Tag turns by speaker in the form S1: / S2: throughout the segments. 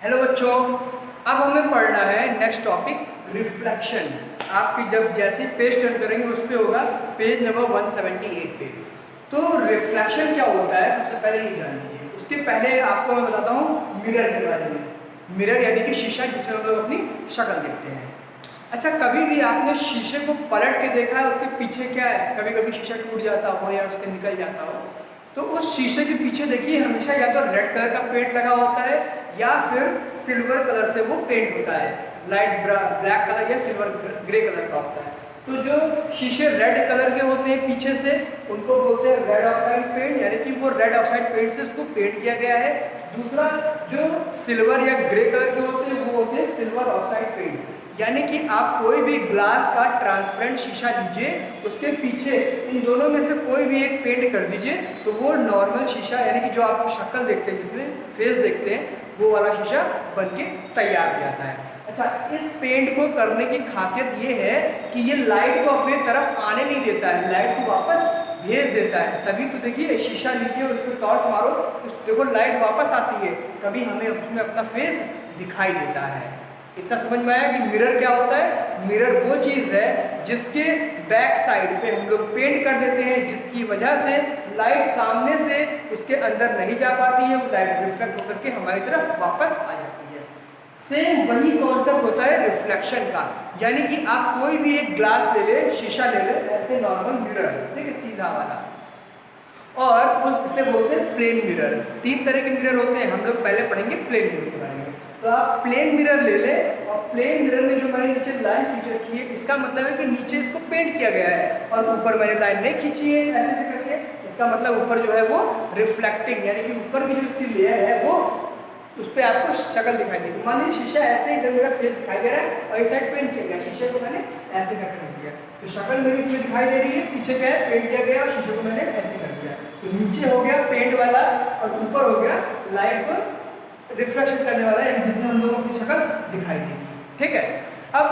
S1: Hello बच्चों, अब हमें पढ़ना है नेक्स्ट टॉपिक रिफ्लेक्शन। आपकी जब जैसे पेज टर्न करेंगे उस पे होगा पेज नंबर 178 पे। तो रिफ्लेक्शन क्या होता है सबसे पहले ये जान लीजिए। उसके पहले आपको मैं बताता हूँ मिरर के बारे में। मिरर यानी कि शीशा जिसमें हम लोग अपनी शक्ल देखते हैं। अच्छा, कभी भी आपने शीशे को पलट के देखा है उसके पीछे क्या है? कभी कभी शीशा टूट जाता हो या उसके निकल जाता हो, तो उस शीशे के पीछे देखिए हमेशा या तो रेड कलर का पेंट लगा होता है या फिर सिल्वर कलर से वो पेंट होता है। लाइट ब्लैक कलर या सिल्वर ग्रे कलर का होता है। तो जो शीशे रेड कलर के होते हैं पीछे से उनको बोलते हैं रेड ऑक्साइड पेंट, यानी कि वो रेड ऑक्साइड पेंट से उसको पेंट किया गया है। दूसरा जो सिल्वर या ग्रे कलर के होते हैं वो होते हैं सिल्वर ऑक्साइड पेंट। यानी कि आप कोई भी ग्लास का ट्रांसपेरेंट शीशा लीजिए, उसके पीछे इन दोनों में से कोई भी एक पेंट कर दीजिए तो वो नॉर्मल शीशा यानी कि जो आप शक्ल देखते हैं जिसमें फेस देखते हैं वो वाला शीशा बन के तैयार हो जाता है। अच्छा, इस पेंट को करने की खासियत ये है कि ये लाइट को अपने तरफ आने नहीं देता है, लाइट को वापस भेज देता है। तभी तो देखिए शीशा लीजिए उस पर टॉर्च मारो, उस देखो लाइट वापस आती है, कभी हमें उसमें अपना फेस दिखाई देता है। इतना समझ में आया कि मिरर क्या होता है? मिरर वो चीज़ है जिसके बैक साइड पे हम लोग पेंट कर देते हैं, जिसकी वजह से लाइट सामने से उसके अंदर नहीं जा पाती है, वो लाइट रिफ्लेक्ट होकर के हमारी तरफ वापस आ जाती है। सेम वही कॉन्सेप्ट होता है रिफ्लेक्शन का। यानी कि आप कोई भी एक ग्लास ले ले, शीशा ले ले, ऐसे नॉर्मल मिरर, ठीक है, सीधा वाला, और उस इसे बोलते हैं प्लेन मिरर। तीन तरह के मिरर होते हैं, हम लोग पहले पढ़ेंगे प्लेन मिरर के बारे में। तो आप प्लेन मिरर ले लें और प्लेन मिरर में जो मैंने नीचे लाइन खींच रखी है इसका मतलब है कि नीचे इसको पेंट किया गया है और ऊपर मैंने लाइन नहीं खींची है ऐसे करके। इसका मतलब ऊपर जो है वो रिफ्लेक्टिंग, यानी कि ऊपर की जो इसकी लेयर है वो उस पर आपको शक्ल दिखाई देगी। मान लीजिए शीशा ऐसे इधर मेरा फेस दिखाई दे रहा है और इस साइड पेंट किया गया, शीशे को मैंने ऐसे करके रख दिया तो शक्ल मेरी इसमें दिखाई दे रही है, पीछे क्या है पेंट किया गया और शीशे को मैंने ऐसे कर दिया। तो नीचे हो गया पेंट वाला और ऊपर हो गया लाइट को रिफ्लेक्शन करने वाला है जिसमें हम लोग अपनी शक्ल दिखाई देगी। ठीक है, अब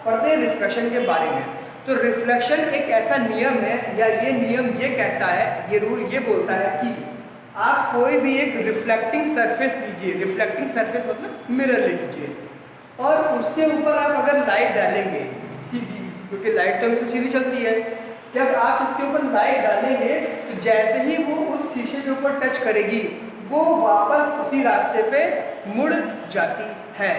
S1: पढ़ते हैं रिफ्लेक्शन के बारे में। तो रिफ्लेक्शन एक ऐसा नियम है या ये नियम ये कहता है, ये रूल ये बोलता है कि आप कोई भी एक रिफ्लेक्टिंग सरफेस लीजिए, रिफ्लेक्टिंग सरफेस मतलब मिरर ले लीजिए और उसके ऊपर आप अगर लाइट डालेंगे सीधी, क्योंकि लाइट तो हमेशा सीधी चलती है, जब आप इसके ऊपर लाइट डालेंगे तो जैसे ही वो उस शीशे के ऊपर टच करेगी वो वापस उसी रास्ते पे मुड़ जाती है।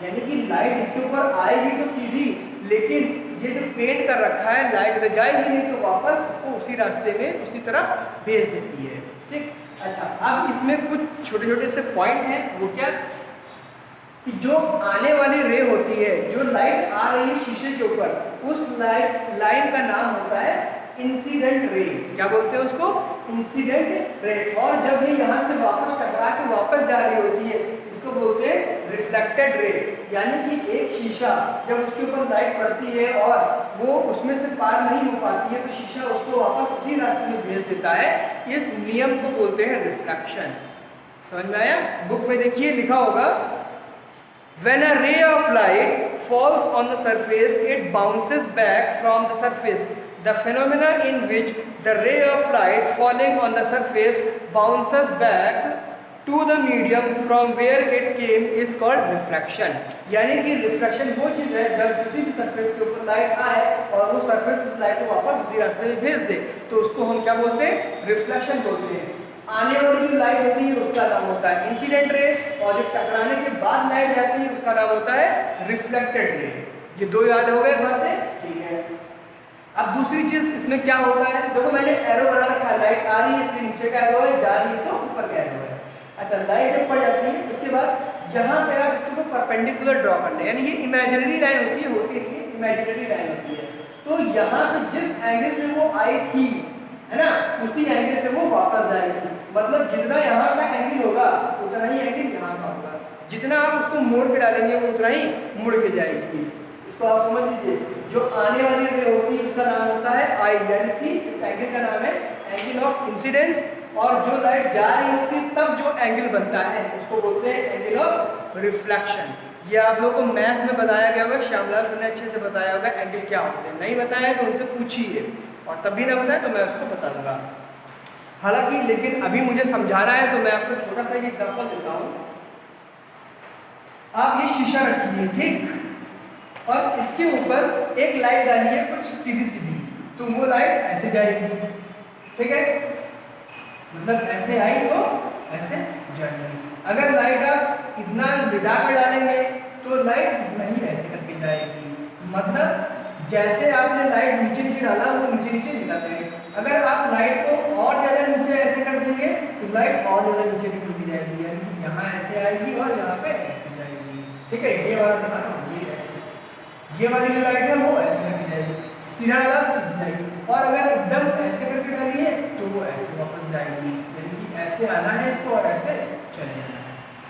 S1: यानी कि लाइट इसके ऊपर आएगी तो सीधी, लेकिन ये जो पेंट कर रखा है लाइट इधर जाएगी नहीं तो वापस उसको उसी रास्ते में उसी तरफ भेज देती है। ठीक, अच्छा, अब इसमें कुछ छोटे छोटे से पॉइंट हैं। वो क्या कि जो आने वाली रे होती है, जो लाइट आ रही है शीशे के ऊपर, उस लाइन का नाम होता है इंसिडेंट रे। क्या बोलते हैं उसको? Incident ray. और जब ये यहाँ से वापस टकरा के वापस जा रही होती है इसको बोलते हैं रिफ्लेक्टेड रे। यानी कि एक शीशा जब उसके ऊपर लाइट पड़ती है और वो उसमें से पार नहीं हो पाती है तो शीशा उसको वापस उसी रास्ते में भेज देता है। इस नियम को बोलते हैं रिफ्लेक्शन। समझ में आया? बुक में देखिए लिखा होगा, when a ray of light falls on the surface it bounces back from the surface. The phenomena in which the ray of light falling on the surface bounces back to the medium from where it came is called reflection. यानी कि reflection वो चीज़ है जब किसी भी surface के ऊपर light आए और वो सरफेस उस लाइट को वापस उसी रास्ते में भेज दे तो उसको हम क्या बोलते हैं? रिफ्लेक्शन बोलते हैं। आने वाली जो लाइट होती है उसका नाम होता है इंसिडेंट रे और जो टकराने के बाद लाइट जाती है उसका नाम होता है रिफ्लेक्टेड रे। ये दो याद हो गए बातें? ठीक है। अब दूसरी चीज इसमें क्या होता है, देखो मैंने एरो बना रखा है, लाइट आ रही है इसलिए नीचे का एरो है, जा रही है तो ऊपर का एरो है। अच्छा, लाइट ऊपर जाती है उसके बाद यहाँ पे आप इसको परपेंडिकुलर ड्रॉ कर लें, यानी ये इमेजिनरी लाइन होती है इमेजिनरी लाइन होती है। तो यहाँ पे जिस एंगल से वो आई थी है ना, उसी एंगल से वो वापस जाएगी। मतलब जितना यहाँ का एंगल होगा उतना ही एंगल यहाँ का होगा, जितना आप उसको मोड़ के डालेंगे वो उतना ही मुड़ के जाएगी। इसको आप समझ लीजिए, जो आने वाली रे होती है उसका नाम होता है आई, यानी कि इस एंगल का नाम है एंगल ऑफ इंसिडेंस, और जो लाइट जा रही होती है तब जो एंगल बनता है उसको बोलते हैं एंगल ऑफ रिफ्लेक्शन। ये आप लोगों को मैथ्स में बताया गया होगा, श्यामलाल सर ने अच्छे से बताया होगा एंगल क्या होते हैं। नहीं बताया तो उनसे पूछिए, और तब भी ना बताए तो मैं उसको बता दूंगा। हालांकि लेकिन अभी मुझे समझाना है तो मैं आपको छोटा सा एक एग्जांपल देता हूँ। आप ये शीशा रखिए, ठीक, और इसके ऊपर एक लाइट डालिए कुछ सीधी सीधी, तो वो लाइट ऐसे जाएगी, ठीक है, मतलब ऐसे आई तो ऐसे जाएगी। अगर लाइट आप इतना मिटा कर डालेंगे तो लाइट इतना ही ऐसे करके जाएगी, मतलब जैसे आपने लाइट नीचे नीचे डाला वो नीचे नीचे निकल गई। अगर आप लाइट को और ज़्यादा नीचे ऐसे कर देंगे तो लाइट और ज़्यादा नीचे निकलती जाएगी, यानी कि यहाँ ऐसे आएगी और यहाँ पे ऐसे जाएगी, ठीक है। ये वाला बनाना, ये ऐसे, ये वाली जो लाइट है वो ऐसे करके जाएगी, सीधा डाला सीधी जाएगी, और अगर एकदम ऐसे करके डालिए तो वो ऐसे वापस जाएगी, यानी कि ऐसे आना है इसको और ऐसे चले जाना है।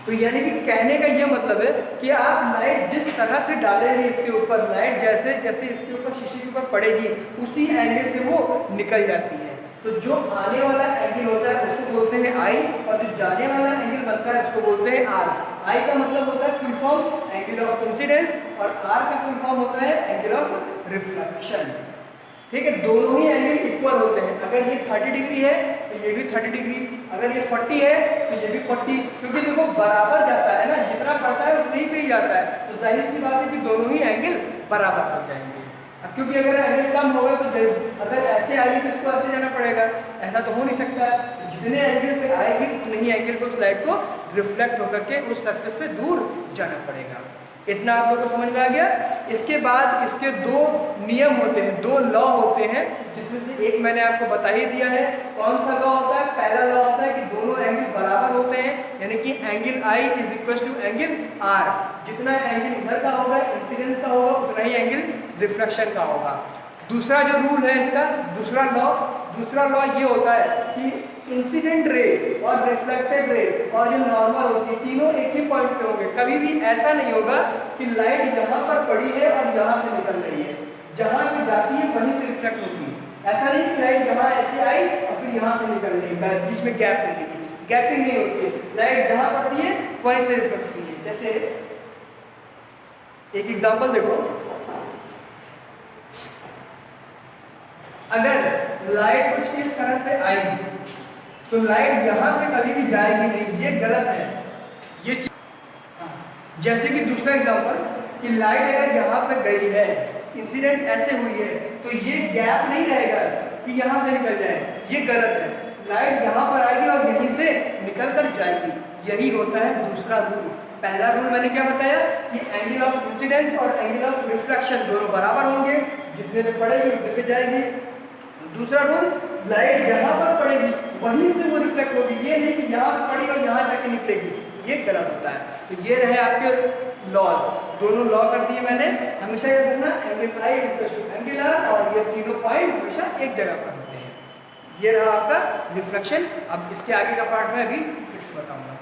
S1: तो यानी कि कहने का ये मतलब है कि आप लाइट जिस तरह से डालेंगे इसके ऊपर, लाइट जैसे जैसे इसके ऊपर शीशे के ऊपर पड़ेगी उसी एंगल से वो निकल जाती है। तो जो आने वाला एंगल होता है उसको बोलते हैं आई, और जो जाने वाला एंगल बनता है उसको बोलते हैं आर। आई का मतलब होता है full form angle of incidence, और आर का फुल फॉर्म होता है एंगल ऑफ रिफ्लेक्शन, ठीक है। दोनों ही एंगल इक्वल होते हैं, अगर ये 30 डिग्री है तो ये भी 30 डिग्री, अगर ये 40 है तो ये भी 40, क्योंकि देखो बराबर जाता है ना, जितना पड़ता है उतनी पे ही जाता है, तो जाहिर सी बात है कि दोनों ही एंगल बराबर हो जाएंगे। अब क्योंकि अगर एंगल कम होगा तो अगर ऐसे आएगी तो इसको ऐसे जाना पड़ेगा, ऐसा तो हो नहीं सकता। तो जितने एंगल पे आएगी उतने ही एंगल पे उस लाइट को रिफ्लेक्ट होकर के उस सरफेस से दूर जाना पड़ेगा। इतना आप लोगों को समझ में आ गया। इसके बाद इसके दो नियम होते हैं, दो लॉ होते हैं, जिसमें से एक मैंने आपको बता ही दिया है। कौन सा लॉ होता है? पहला लॉ होता है कि दोनों एंगल बराबर होते हैं, यानी कि angle i is equal to angle r. जितना एंगल इधर का होगा इंसिडेंस का होगा उतना ही एंगल रिफ्लेक्शन का होगा। दूसरा जो रूल है इसका, दूसरा लॉ ये होता है कि इंसिडेंट रे और रिफ्लेक्टेड रे और जो नॉर्मल होती है तीनों एक ही पॉइंट पे होंगे। कभी भी ऐसा नहीं होगा कि लाइट यहाँ पर पड़ी है और यहाँ से निकल रही है, जहाँ पे जाती है वहीं से रिफ्लेक्ट होती है। ऐसा नहीं कि लाइट यहाँ ऐसे आई और फिर यहाँ से निकल रही है, बीच में गैप नहीं देगी, गैपिंग नहीं होती है। लाइट जहाँ पड़ती है वहीं से रिफ्लेक्ट होती है। जैसे एक एग्जाम्पल देखो, अगर लाइट कुछ इस तरह से आई तो लाइट यहां से कभी भी जाएगी नहीं, ये गलत है ये चीज। जैसे कि दूसरा एग्जांपल कि लाइट अगर यहाँ पे गई है, इंसिडेंट ऐसे हुई है, तो ये गैप नहीं रहेगा कि यहाँ से निकल जाए, ये गलत है। लाइट यहाँ पर आएगी और यहीं से निकल कर जाएगी, यही होता है दूसरा रूल। पहला रूल मैंने क्या बताया कि एंगल ऑफ इंसिडेंस और एंगल ऑफ रिफ्लेक्शन दोनों बराबर होंगे, जितने पे पड़ेगी उतने पे जाएगी। दूसरा रूल, लाइट जहाँ पर पड़ेगी वहीं से वो रिफ्लेक्ट होगी, ये नहीं कि यहाँ पर पड़ी और यहाँ जाके निकलेगी, ये गलत होता है। तो ये रहे आपके लॉज, दोनों लॉ कर दिए मैंने। हमेशा याद रखना angle i is equal to angle r, और ये तीनों पॉइंट हमेशा एक जगह पर होते हैं। ये रहा आपका रिफ्लेक्शन। अब इसके आगे का पार्ट में अभी फिर से बताऊंगा।